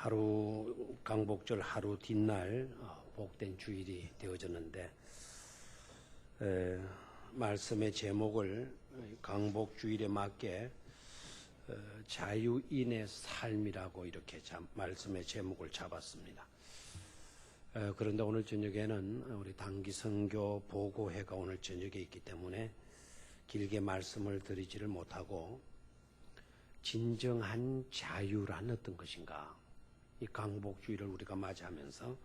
하루 강복절 하루 뒷날 복된 주일이 되어졌는데 말씀의 제목을 강복주일에 맞게 자유인의 삶이라고 이렇게 말씀의 제목을 잡았습니다. 그런데 오늘 저녁에는 우리 단기 선교 보고회가 오늘 저녁에 있기 때문에 길게 말씀을 드리지를 못하고 진정한 자유란 어떤 것인가, 이 강복주의를 우리가 맞이하면서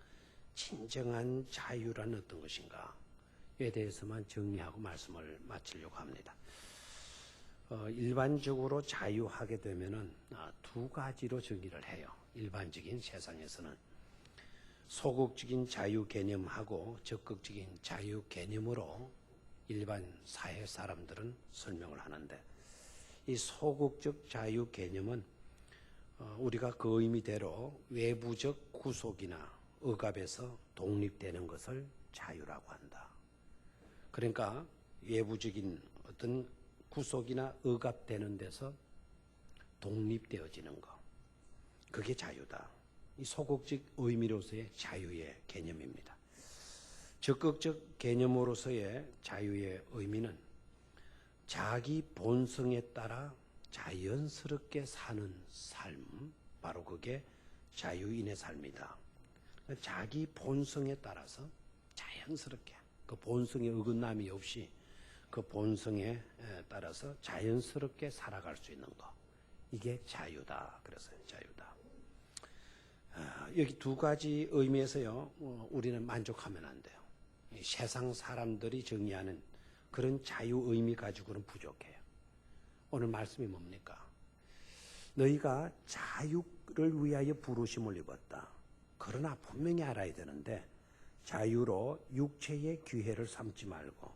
진정한 자유란 어떤 것인가에 대해서만 정리하고 말씀을 마치려고 합니다. 일반적으로 자유하게 되면은 두 가지로 정의를 해요. 일반적인 세상에서는 소극적인 자유 개념하고 적극적인 자유 개념으로 일반 사회 사람들은 설명을 하는데, 이 소극적 자유 개념은 우리가 그 의미대로 외부적 구속이나 억압에서 독립되는 것을 자유라고 한다. 그러니까 외부적인 어떤 구속이나 억압되는 데서 독립되어지는 것, 그게 자유다. 이 소극적 의미로서의 자유의 개념입니다. 적극적 개념으로서의 자유의 의미는 자기 본성에 따라 자연스럽게 사는 삶, 바로 그게 자유인의 삶이다. 자기 본성에 따라서 자연스럽게, 그 본성에 어긋남이 없이 그 본성에 따라서 자연스럽게 살아갈 수 있는 것, 이게 자유다. 그래서 자유다. 여기 두 가지 의미에서요, 우리는 만족하면 안 돼요. 세상 사람들이 정의하는 그런 자유 의미 가지고는 부족해요. 오늘 말씀이 뭡니까? 너희가 자유를 위하여 부르심을 입었다. 그러나 분명히 알아야 되는데, 자유로 육체의 기회를 삼지 말고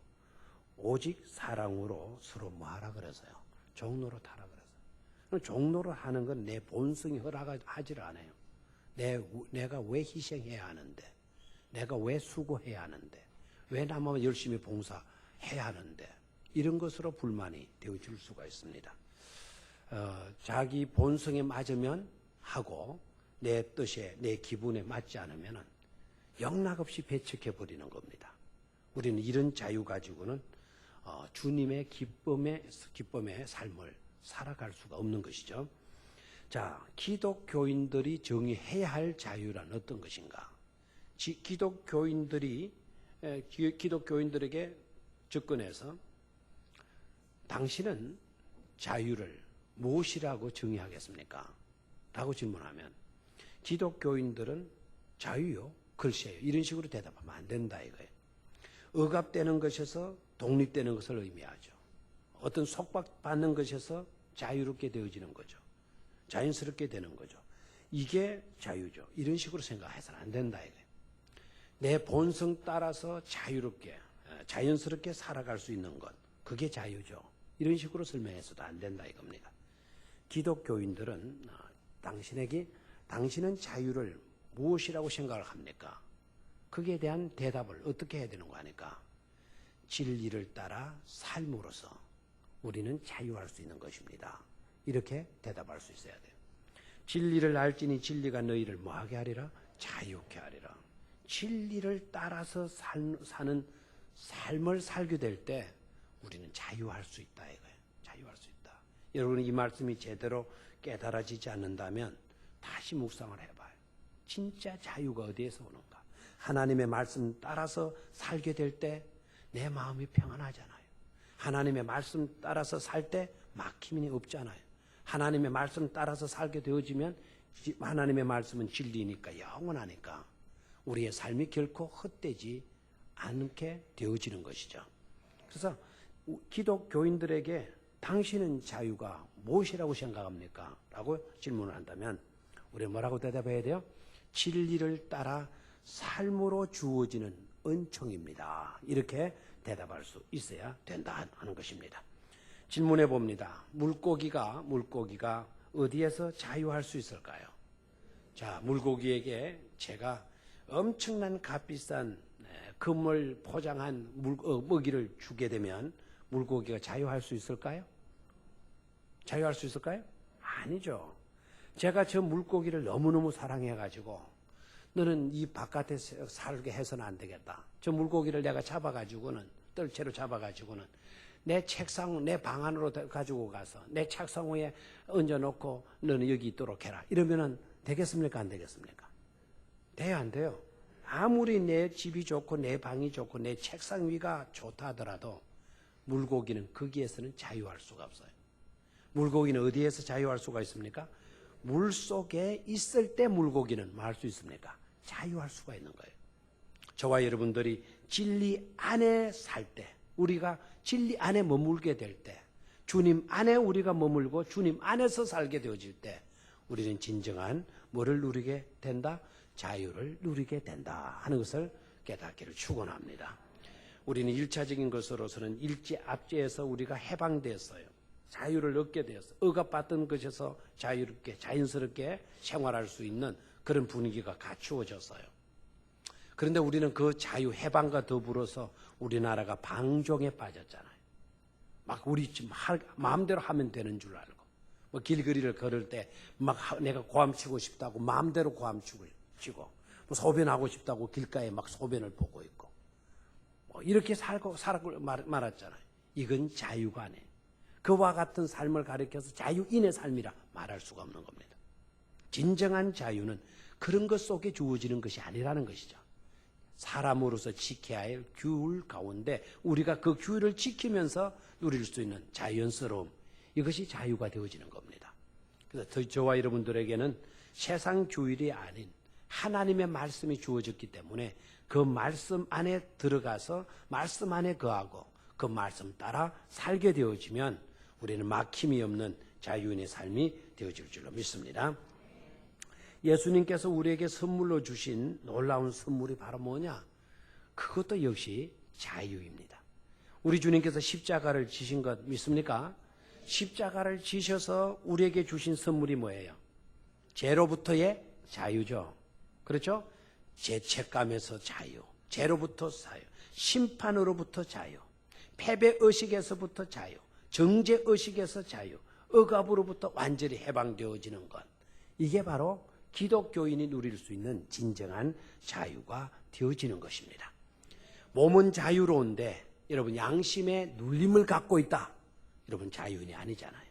오직 사랑으로 서로 뭐하라 그래서요? 종노릇 하라 그래서. 종노릇 하는 건 내 본성이 허락하지를 않아요. 내가 왜 희생해야 하는데, 내가 왜 수고해야 하는데, 왜 남만 열심히 봉사해야 하는데, 이런 것으로 불만이 되어질 수가 있습니다. 자기 본성에 맞으면 하고 내 뜻에, 내 기분에 맞지 않으면 영락없이 배척해버리는 겁니다. 우리는 이런 자유 가지고는 주님의 기쁨의 삶을 살아갈 수가 없는 것이죠. 자, 기독교인들이 정의해야 할 자유란 어떤 것인가? 기독교인들에게 접근해서 당신은 자유를 무엇이라고 정의하겠습니까? 라고 질문하면 기독교인들은 자유요? 글쎄요. 이런 식으로 대답하면 안 된다 이거예요. 억압되는 것에서 독립되는 것을 의미하죠. 어떤 속박받는 것에서 자유롭게 되어지는 거죠. 자연스럽게 되는 거죠. 이게 자유죠. 이런 식으로 생각해서는 안 된다 이거예요. 내 본성 따라서 자유롭게, 자연스럽게 살아갈 수 있는 것, 그게 자유죠. 이런 식으로 설명해서도 안 된다 이겁니다. 기독교인들은 당신은 자유를 무엇이라고 생각을 합니까? 거기에 대한 대답을 어떻게 해야 되는 거 아닙니까? 진리를 따라 삶으로써 우리는 자유할 수 있는 것입니다. 이렇게 대답할 수 있어야 돼요. 진리를 알지니 진리가 너희를 뭐하게 하리라? 자유케 하리라. 진리를 따라서 사는 삶을 살게 될 때 우리는 자유할 수 있다 이거예요. 자유할 수 있다. 여러분, 이 말씀이 제대로 깨달아지지 않는다면 다시 묵상을 해봐요. 진짜 자유가 어디에서 오는가? 하나님의 말씀 따라서 살게 될 때 내 마음이 평안하잖아요. 하나님의 말씀 따라서 살 때 막힘이 없잖아요. 하나님의 말씀 따라서 살게 되어지면 하나님의 말씀은 진리니까 영원하니까 우리의 삶이 결코 헛되지 않게 되어지는 것이죠. 그래서 기독교인들에게 당신은 자유가 무엇이라고 생각합니까? 라고 질문을 한다면 우리는 뭐라고 대답해야 돼요? 진리를 따라 삶으로 주어지는 은총입니다. 이렇게 대답할 수 있어야 된다 하는 것입니다. 질문해 봅니다. 물고기가 어디에서 자유할 수 있을까요? 자, 물고기에게 제가 엄청난 값비싼 금을 포장한 먹이를 주게 되면 물고기가 자유할 수 있을까요? 자유할 수 있을까요? 아니죠. 제가 저 물고기를 너무너무 사랑해가지고 너는 이 바깥에서 살게 해서는 안 되겠다. 저 물고기를 내가 잡아가지고는 뜰채로 잡아가지고는 내 책상, 내 방 안으로 가지고 가서 내 책상 위에 얹어놓고 너는 여기 있도록 해라. 이러면은 되겠습니까? 안 되겠습니까? 돼요, 안 돼요? 아무리 내 집이 좋고 내 방이 좋고 내 책상 위가 좋다 하더라도 물고기는 거기에서는 자유할 수가 없어요. 물고기는 어디에서 자유할 수가 있습니까? 물 속에 있을 때 물고기는 뭐 할 수 있습니까? 자유할 수가 있는 거예요. 저와 여러분들이 진리 안에 살 때, 우리가 진리 안에 머물게 될 때, 주님 안에 우리가 머물고 주님 안에서 살게 되어질 때 우리는 진정한 뭐를 누리게 된다? 자유를 누리게 된다 하는 것을 깨닫기를 축원합니다. 우리는 1차적인 것으로서는 일제 압제에서 우리가 해방되었어요. 자유를 얻게 되었어요. 억압받던 것에서 자유롭게 자연스럽게 생활할 수 있는 그런 분위기가 갖추어졌어요. 그런데 우리는 그 자유 해방과 더불어서 우리나라가 방종에 빠졌잖아요. 막 우리 지금 마음대로 하면 되는 줄 알고 뭐 길거리를 걸을 때 막 내가 고함치고 싶다고 마음대로 고함치고 치고 뭐 소변하고 싶다고 길가에 막 소변을 보고 있고 뭐 이렇게 살고 말았잖아요. 이건 자유가 아니에요. 그와 같은 삶을 가리켜서 자유인의 삶이라 말할 수가 없는 겁니다. 진정한 자유는 그런 것 속에 주어지는 것이 아니라는 것이죠. 사람으로서 지켜야 할 규율 가운데 우리가 그 규율을 지키면서 누릴 수 있는 자연스러움, 이것이 자유가 되어지는 겁니다. 그래서 저와 여러분들에게는 세상 규율이 아닌 하나님의 말씀이 주어졌기 때문에 그 말씀 안에 들어가서 말씀 안에 거하고 그 말씀 따라 살게 되어지면 우리는 막힘이 없는 자유인의 삶이 되어질 줄로 믿습니다. 예수님께서 우리에게 선물로 주신 놀라운 선물이 바로 뭐냐? 그것도 역시 자유입니다. 우리 주님께서 십자가를 지신 것 믿습니까? 십자가를 지셔서 우리에게 주신 선물이 뭐예요? 죄로부터의 자유죠. 그렇죠? 죄책감에서 자유, 죄로부터 자유, 심판으로부터 자유, 패배의식에서부터 자유, 정죄의식에서 자유, 억압으로부터 완전히 해방되어지는 것. 이게 바로 기독교인이 누릴 수 있는 진정한 자유가 되어지는 것입니다. 몸은 자유로운데 여러분 양심의 눌림을 갖고 있다. 여러분 자유인이 아니잖아요.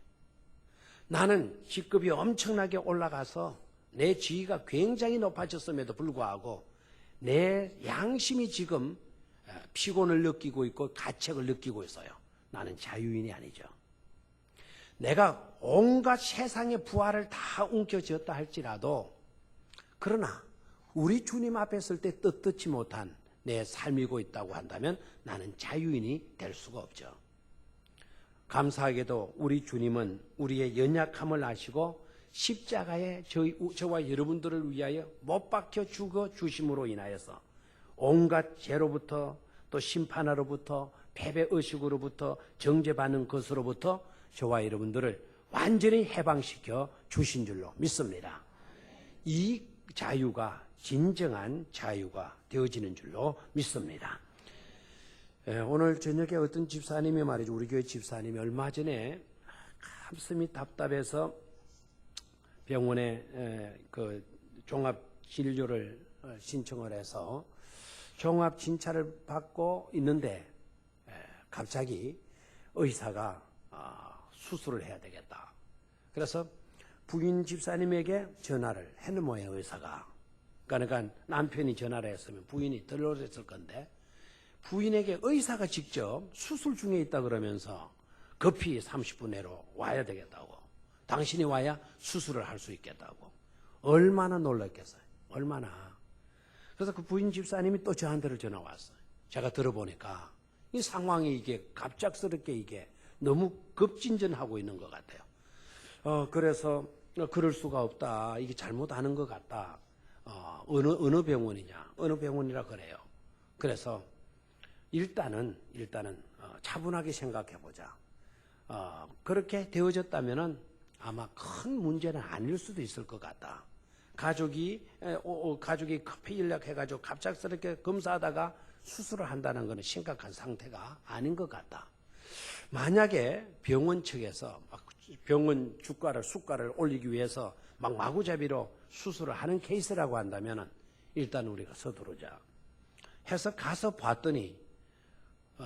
나는 직급이 엄청나게 올라가서 내 지위가 굉장히 높아졌음에도 불구하고 내 양심이 지금 피곤을 느끼고 있고 가책을 느끼고 있어요. 나는 자유인이 아니죠. 내가 온갖 세상의 부활을 다 움켜쥐었다 할지라도 그러나 우리 주님 앞에 설 때 떳떳지 못한 내 삶이고 있다고 한다면 나는 자유인이 될 수가 없죠. 감사하게도 우리 주님은 우리의 연약함을 아시고 십자가에 저와 여러분들을 위하여 못 박혀 죽어 주심으로 인하여서 온갖 죄로부터 또 심판으로부터 패배의식으로부터 정죄받는 것으로부터 저와 여러분들을 완전히 해방시켜 주신 줄로 믿습니다. 이 자유가 진정한 자유가 되어지는 줄로 믿습니다. 오늘 저녁에 어떤 집사님이 말이죠. 우리 교회 집사님이 얼마 전에 가슴이 답답해서 병원에 그 종합진료를 신청을 해서 종합진찰을 받고 있는데 갑자기 의사가 수술을 해야 되겠다. 그래서 부인 집사님에게 전화를 했는 모양이에요. 의사가. 그러니까 남편이 전화를 했으면 부인이 들러댔을 건데 부인에게 의사가 직접 수술 중에 있다 그러면서 급히 30분 내로 와야 되겠다고. 당신이 와야 수술을 할 수 있겠다고. 얼마나 놀랐겠어요. 얼마나. 그래서 그 부인 집사님이 또 저한테를 전화 왔어요. 제가 들어보니까 이 상황이 이게 갑작스럽게 이게 너무 급진전하고 있는 것 같아요. 그래서 그럴 수가 없다. 이게 잘못하는 것 같다. 어느 병원이냐? 어느 병원이라 그래요. 그래서 일단은 차분하게 생각해 보자. 그렇게 되어졌다면은 아마 큰 문제는 아닐 수도 있을 것 같다. 가족이 급히 연락해가지고 갑작스럽게 검사하다가 수술을 한다는 것은 심각한 상태가 아닌 것 같다. 만약에 병원 측에서 병원 수가를 올리기 위해서 막 마구잡이로 수술을 하는 케이스라고 한다면 일단 우리가 서두르자 해서 가서 봤더니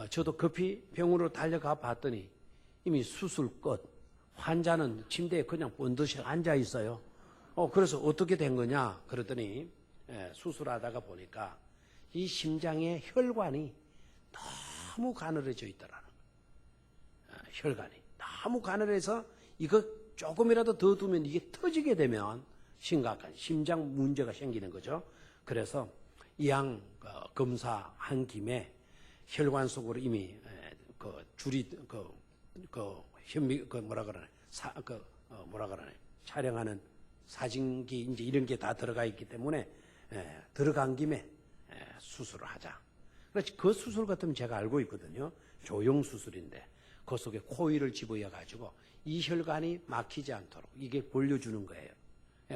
저도 급히 병원으로 달려가 봤더니 이미 수술 끝. 환자는 침대에 그냥 번듯이 앉아 있어요. 그래서 어떻게 된 거냐 그러더니 수술하다가 보니까 이 심장의 혈관이 너무 가늘어져 있더라는 거예요. 혈관이 너무 가늘어서 이거 조금이라도 더 두면 이게 터지게 되면 심각한 심장 문제가 생기는 거죠. 그래서 이양 검사한 김에 혈관 속으로 이미 그 줄이 현미 뭐라 그러네 뭐라 그러네 촬영하는 사진기 이제 이런 게 다 들어가 있기 때문에 들어간 김에 수술을 하자. 그래서 그 수술 같으면 제가 알고 있거든요. 조영 수술인데 그 속에 코일을 집어여 가지고 이 혈관이 막히지 않도록 이게 벌려주는 거예요.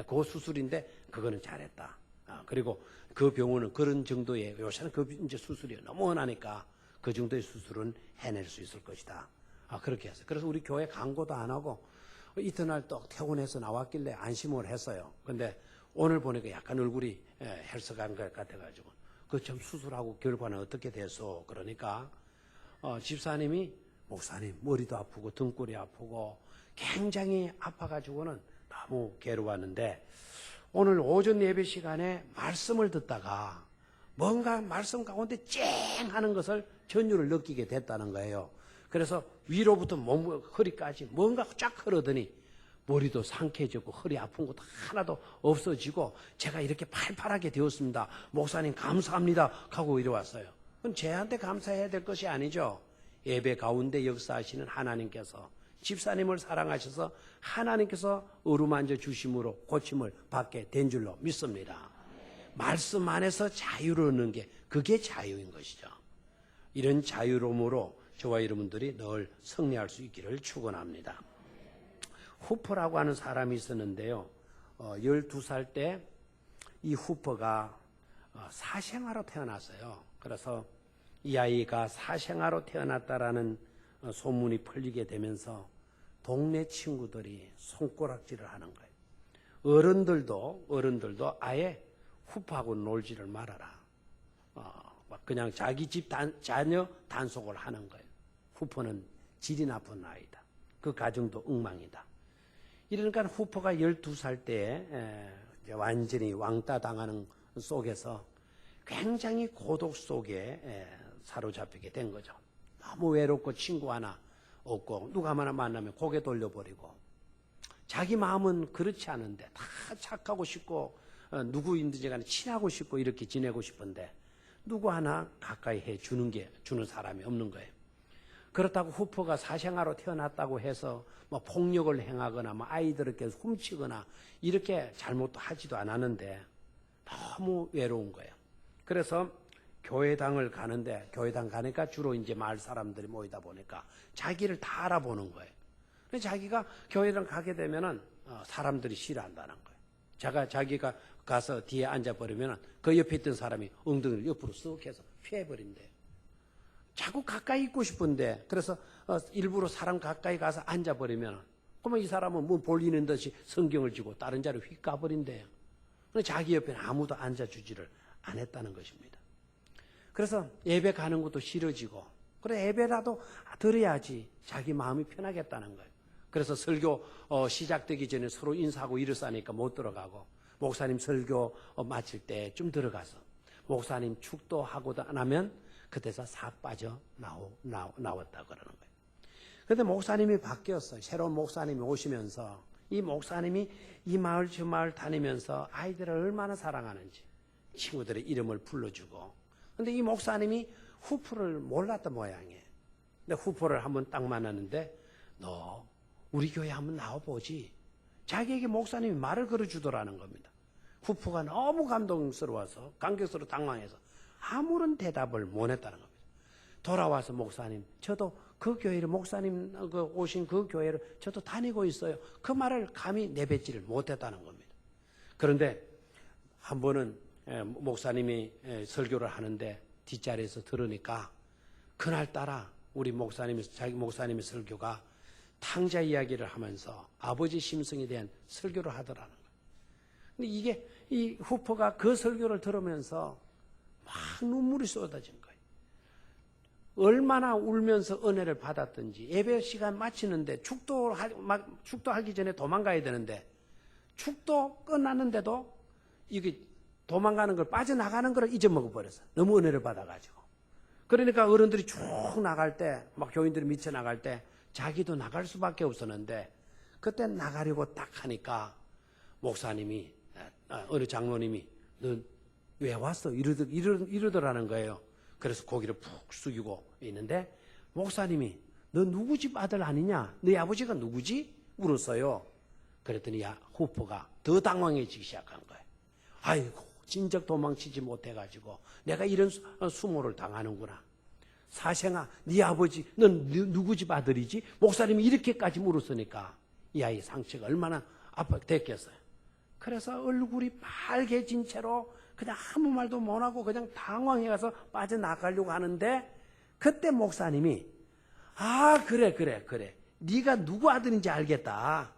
그 수술인데 그거는 잘했다. 그리고 그 병원은 그런 정도의 요새는 그 이제 수술이 너무 흔하니까 그 정도의 수술은 해낼 수 있을 것이다. 그렇게 했어요. 그래서 우리 교회 광고도 안 하고 이튿날 또 퇴원해서 나왔길래 안심을 했어요. 근데 오늘 보니까 약간 얼굴이 헬스간 것 같아가지고 그 좀 수술하고 결과는 어떻게 됐어? 그러니까 집사님이 목사님 머리도 아프고 등골이 아프고 굉장히 아파가지고는 너무 괴로웠는데 오늘 오전 예배 시간에 말씀을 듣다가 뭔가 말씀 가운데 쨍 하는 것을 전율을 느끼게 됐다는 거예요. 그래서 위로부터 몸, 허리까지 뭔가 쫙 흐르더니 머리도 상쾌해졌고 허리 아픈 것도 하나도 없어지고 제가 이렇게 팔팔하게 되었습니다. 목사님 감사합니다 하고 이리 왔어요. 그건 저한테 감사해야 될 것이 아니죠. 예배 가운데 역사하시는 하나님께서 집사님을 사랑하셔서 하나님께서 어루만져 주심으로 고침을 받게 된 줄로 믿습니다. 말씀 안에서 자유를 얻는 게 그게 자유인 것이죠. 이런 자유로움으로 저와 여러분들이 늘 승리할 수 있기를 축원합니다. 후퍼라고 하는 사람이 있었는데요. 12살 때 이 후퍼가 사생아로 태어났어요. 그래서 이 아이가 사생아로 태어났다라는 소문이 풀리게 되면서 동네 친구들이 손가락질을 하는 거예요. 어른들도 아예 후퍼하고 놀지를 말아라. 그냥 자기 집 자녀 단속을 하는 거예요. 후퍼는 질이 나쁜 아이다. 그 가정도 엉망이다. 이러니까 후퍼가 12살 때 완전히 왕따 당하는 속에서 굉장히 고독 속에 사로잡히게 된 거죠. 너무 외롭고 친구 하나 없고 누가 하나 만나면 고개 돌려버리고 자기 마음은 그렇지 않은데 다 착하고 싶고 누구인지 간에 친하고 싶고 이렇게 지내고 싶은데 누구 하나 가까이 주는 사람이 없는 거예요. 그렇다고 후퍼가 사생아로 태어났다고 해서 뭐 폭력을 행하거나 뭐 아이들에게 훔치거나 이렇게 잘못도 하지도 않았는데 너무 외로운 거예요. 그래서 교회당을 가는데 교회당 가니까 주로 이제 마을 사람들이 모이다 보니까 자기를 다 알아보는 거예요. 자기가 교회당 가게 되면은 사람들이 싫어한다는 거예요. 자기가 가서 뒤에 앉아버리면 그 옆에 있던 사람이 엉덩이를 옆으로 쓱 해서 피해버린대요. 자꾸 가까이 있고 싶은데 그래서 일부러 사람 가까이 가서 앉아버리면 그러면 이 사람은 뭐 볼리는 듯이 성경을 쥐고 다른 자리로 휙 가버린대요. 자기 옆에는 아무도 앉아주지를 안 했다는 것입니다. 그래서 예배 가는 것도 싫어지고 그래 예배라도 들어야지 자기 마음이 편하겠다는 거예요. 그래서 설교 시작되기 전에 서로 인사하고 일어서니까 못 들어가고 목사님 설교 마칠 때 좀 들어가서 목사님 축도하고 나면 그때서 싹 빠져 나왔다 그러는 거예요. 그런데 목사님이 바뀌었어요. 새로운 목사님이 오시면서 이 목사님이 이 마을 저 마을 다니면서 아이들을 얼마나 사랑하는지 친구들의 이름을 불러주고 그런데 이 목사님이 후퍼를 몰랐던 모양이에요. 근데 후퍼를 한번 딱 만났는데 너 우리 교회 한번 나와보지. 자기에게 목사님이 말을 걸어주더라는 겁니다. 후퍼가 너무 감동스러워서 감격스러워 당황해서 아무런 대답을 못 했다는 겁니다. 돌아와서 목사님 저도 그 교회를 목사님 오신 그 교회를 저도 다니고 있어요. 그 말을 감히 내뱉지를 못했다는 겁니다. 그런데 한 번은 목사님이 설교를 하는데 뒷자리에서 들으니까 그날따라 자기 목사님의 설교가 탕자 이야기를 하면서 아버지 심성에 대한 설교를 하더라는 거예요. 근데 이 후퍼가 그 설교를 들으면서 막 눈물이 쏟아진 거예요. 얼마나 울면서 은혜를 받았던지. 예배 시간 마치는데 축도하기 전에 도망가야 되는데 축도 끝났는데도 이게 도망가는 걸, 빠져나가는 걸 잊어먹어 버렸어. 너무 은혜를 받아가지고. 그러니까 어른들이 쭉 나갈 때, 막 교인들이 미쳐 나갈 때 자기도 나갈 수밖에 없었는데 그때 나가려고 딱 하니까 목사님이, 어느 장로님이 너 왜 왔어? 이러더라는 거예요. 그래서 고개를 푹 숙이고 있는데 목사님이 너 누구 집 아들 아니냐? 너희 아버지가 누구지? 물었어요. 그랬더니 후퍼가 더 당황해지기 시작한 거예요. 아이고, 진작 도망치지 못해가지고 내가 이런 수모를 당하는구나. 사생아, 네 아버지, 넌 누구 집 아들이지? 목사님이 이렇게까지 물었으니까 이 아이 상처가 얼마나 됐겠어요. 그래서 얼굴이 빨개진 채로 그냥 아무 말도 못하고 그냥 당황해가서 빠져나가려고 하는데 그때 목사님이 그래. 네가 누구 아들인지 알겠다.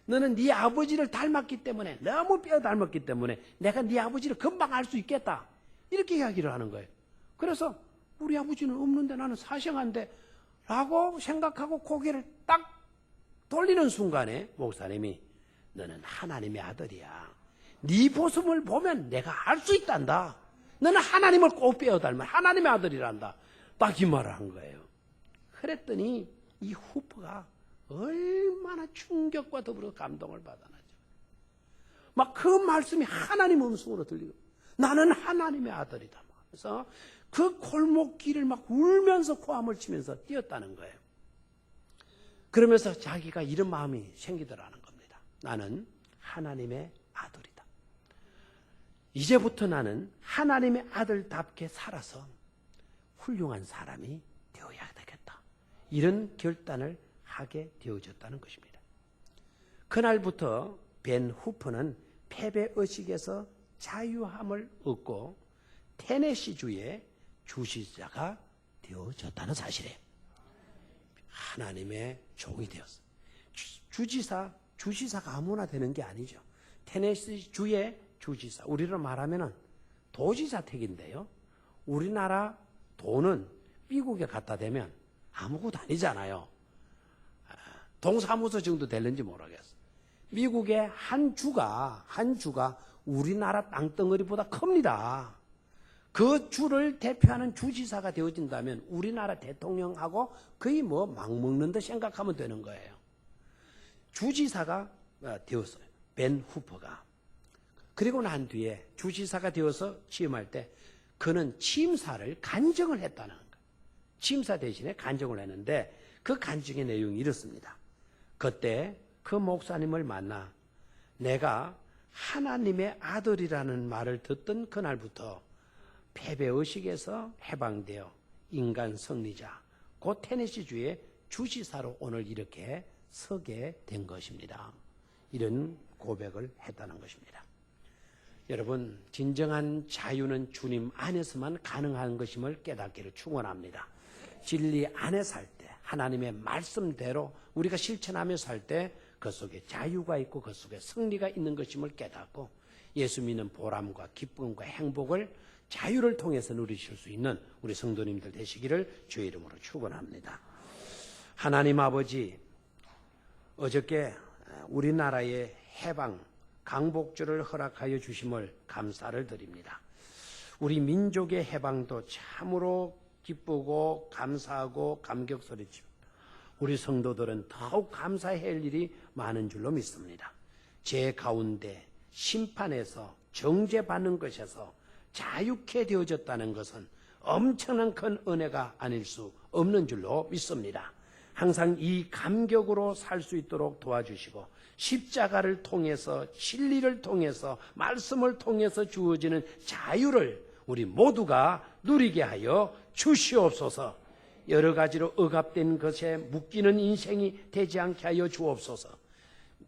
너는 네 아버지를 닮았기 때문에, 너무 뼈 닮았기 때문에 내가 네 아버지를 금방 알 수 있겠다. 이렇게 이야기를 하는 거예요. 그래서 우리 아버지는 없는데 나는 사생한데 라고 생각하고 고개를 딱 돌리는 순간에 목사님이 너는 하나님의 아들이야. 네 모습을 보면 내가 알 수 있단다. 너는 하나님을 꼭 빼어 닮은 하나님의 아들이란다. 딱 이 말을 한 거예요. 그랬더니 이 후퍼가 얼마나 충격과 더불어 감동을 받아나죠. 막 그 말씀이 하나님 음성으로 들리고 나는 하나님의 아들이다. 그래서 그 골목길을 막 울면서 고함을 치면서 뛰었다는 거예요. 그러면서 자기가 이런 마음이 생기더라는 겁니다. 나는 하나님의 아들이다. 이제부터 나는 하나님의 아들답게 살아서 훌륭한 사람이 되어야 되겠다. 이런 결단을 하게 되어졌다는 것입니다. 그날부터 벤 후퍼는 패배의식에서 자유함을 얻고 테네시주의 주지사가 되어졌다는 사실이에요. 하나님의 종이 되었어요. 주지사가 아무나 되는 게 아니죠. 테네시주의 주지사, 우리로 말하면 도지사택인데요. 우리나라 도는 미국에 갖다 대면 아무것도 아니잖아요. 동사무소 정도 되는지 모르겠어요. 미국의 한 주가 우리나라 땅덩어리보다 큽니다. 그 주를 대표하는 주지사가 되어진다면 우리나라 대통령하고 거의 막먹는 듯 생각하면 되는 거예요. 주지사가 되었어요. 벤 후퍼가. 그리고 난 뒤에 주지사가 되어서 취임할 때 그는 취임사를 간증을 했다는 거예요. 취임사 대신에 간증을 했는데 그 간증의 내용이 이렇습니다. 그때 그 목사님을 만나 내가 하나님의 아들이라는 말을 듣던 그날부터 패배의식에서 해방되어 인간 승리자, 곧 테네시주의 주지사로 오늘 이렇게 서게 된 것입니다. 이런 고백을 했다는 것입니다. 여러분, 진정한 자유는 주님 안에서만 가능한 것임을 깨닫기를 축원합니다. 진리 안에 살 때, 하나님의 말씀대로 우리가 실천하며 살 때 그 속에 자유가 있고 그 속에 승리가 있는 것임을 깨닫고 예수 믿는 보람과 기쁨과 행복을 자유를 통해서 누리실 수 있는 우리 성도님들 되시기를 주의 이름으로 축원합니다. 하나님 아버지, 어저께 우리나라의 해방, 강복주를 허락하여 주심을 감사를 드립니다. 우리 민족의 해방도 참으로 기쁘고 감사하고 감격스럽지만 우리 성도들은 더욱 감사해야 할 일이 많은 줄로 믿습니다. 죄 가운데 심판에서 정죄받는 것에서 자유케 되어졌다는 것은 엄청난 큰 은혜가 아닐 수 없는 줄로 믿습니다. 항상 이 감격으로 살 수 있도록 도와주시고 십자가를 통해서 진리를 통해서 말씀을 통해서 주어지는 자유를 우리 모두가 누리게 하여 주시옵소서. 여러 가지로 억압된 것에 묶이는 인생이 되지 않게 하여 주옵소서.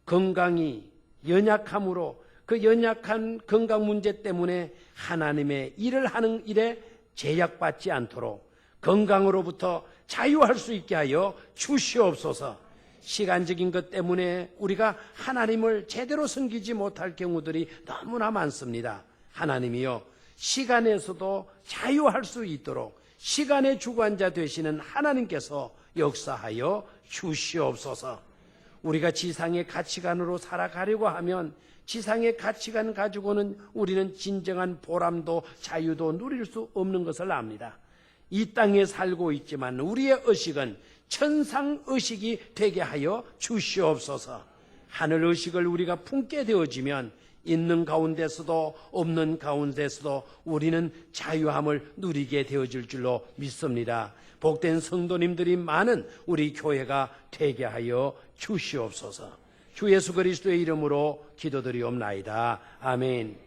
건강이 연약함으로 그 연약한 건강 문제 때문에 하나님의 일을 하는 일에 제약받지 않도록 건강으로부터 자유할 수 있게 하여 주시옵소서. 시간적인 것 때문에 우리가 하나님을 제대로 섬기지 못할 경우들이 너무나 많습니다. 하나님이요, 시간에서도 자유할 수 있도록 시간의 주관자 되시는 하나님께서 역사하여 주시옵소서. 우리가 지상의 가치관으로 살아가려고 하면 지상의 가치관 가지고는 우리는 진정한 보람도 자유도 누릴 수 없는 것을 압니다. 이 땅에 살고 있지만 우리의 의식은 천상 의식이 되게 하여 주시옵소서. 하늘 의식을 우리가 품게 되어지면 있는 가운데서도 없는 가운데서도 우리는 자유함을 누리게 되어질 줄로 믿습니다. 복된 성도님들이 많은 우리 교회가 되게 하여 주시옵소서. 주 예수 그리스도의 이름으로 기도드리옵나이다. 아멘.